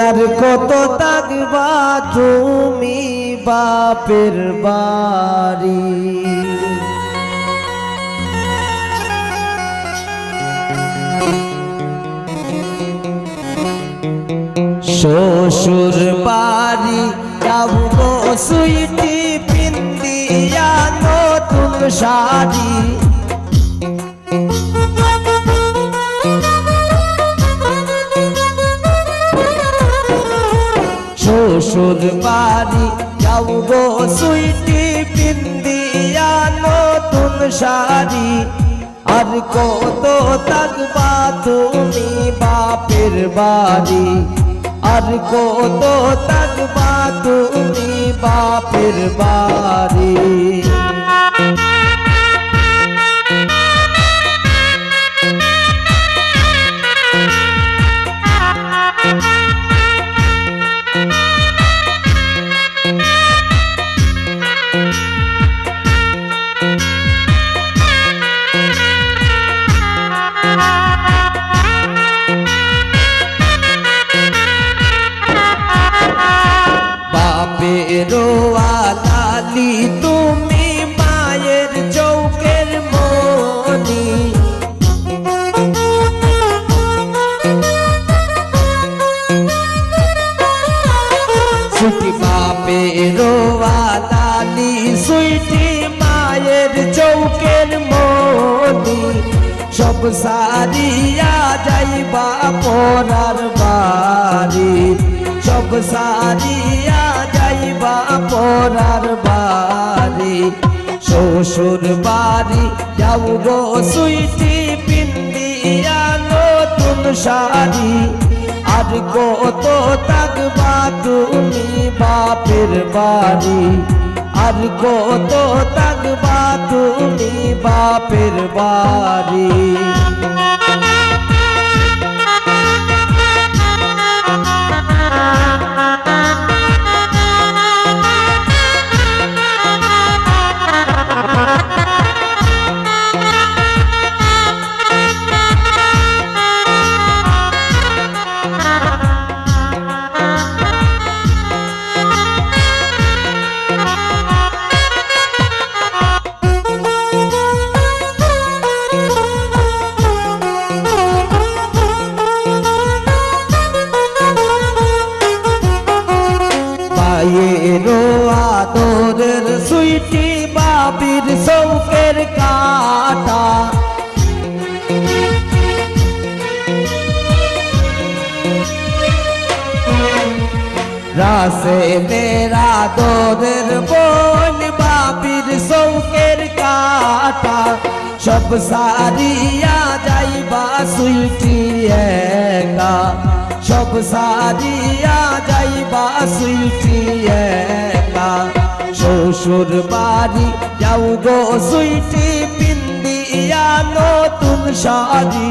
আর কত থাকবা তুমি বাপের বাড়ি। শ্বশুর বাড়ি যাব গো সুইটি পিন্দিয়া নতুন শাড়ি। শ্বশুর বাড়ি যাব গো সুইটি পিন্দিয়া নতুন শাড়ি। আর কত থাকবা তুমি বাপের বাড়ি। আর কত থাকবা তুমি বাপের বাড়ি। বাপেরও আলালি তুমি মায়ের চৌকের মনি। সুইটি বাপেরও আলালি সুইটি মায়ের চৌকের মনি। সব সারিয়া যাইবা পরার বাড়ি। সব সারিয়া যাইবা পরার বাড়ি। শ্বশুর বাড়ি যাও গো সুইটি পিন্দিয়া নতুন শাড়ি। আর কত থাকবা তুমি বাপের বাড়ি। আর কত থাকবা তুমি বাপের বাড়ি। মায়েরও আদরের সুইটি বাবির চৌকের কাটা। রাসে মেরা দোরের বোন বাবির চৌকের কাটা। সব সারিয়া যাইবা সুইটি একা। সব সারিয়া যাইবা সুইটি একা। শ্বশুর বাড়ি যাও গো সুইটি পিন্দিয়া নতুন শাড়ি।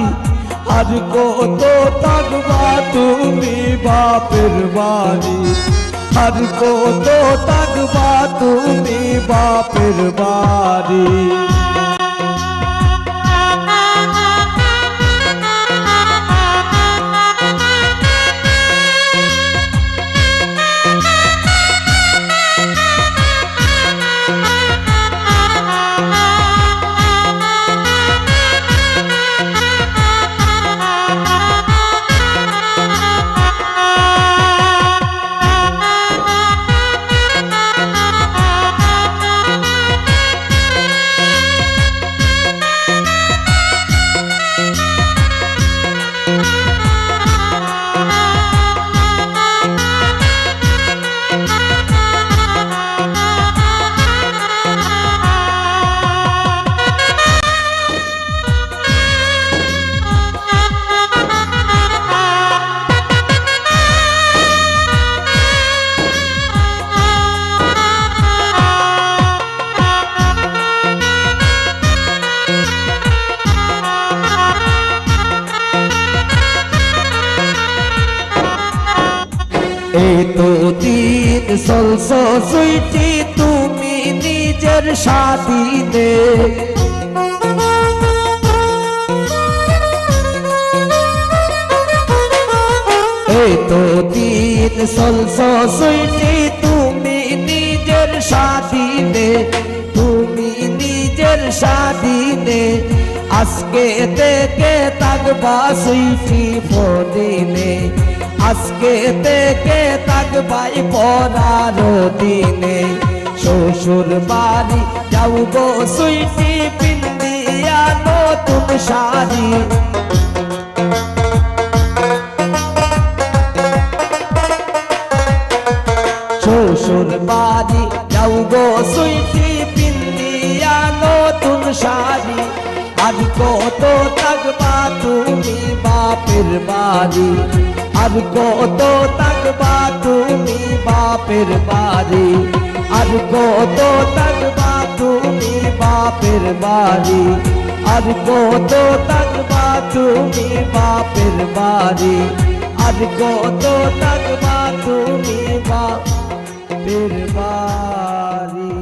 আর কত থাকবা তুমি বাপের বাড়ি। আর কত থাকবা তুমি বাপের বাড়ি। এতদিন চলছো সুইটি তুমি নিজের স্বাধীনে। এতদিন দিন চলছো সুইটি তুমি নিজের স্বাধীনে, তুমি নিজের স্বাধীনে। আজকে থেকে থাকবা সুইটি ফদিনে, আজকে থেকে থাকবাই পরার দিনে। শ্বশুর বাড়ি যাও গো সুইটি পিন্দিয়া নতুন শাড়ি, শ্বশুর বাড়ি যাও গো সুইটি পিন্দিয়া নতুন শাড়ি। আর কত থাকবা তুমি বাপের বাড়ি, আর কত থাকবা তুমি বাপের বাড়ি, আর কত থাকবা তুমি বাপের বাড়ি, আর কত থাকবা তুমি বাপের বাড়ি, আর কত থাকবা তুমি বাপের বাড়ি।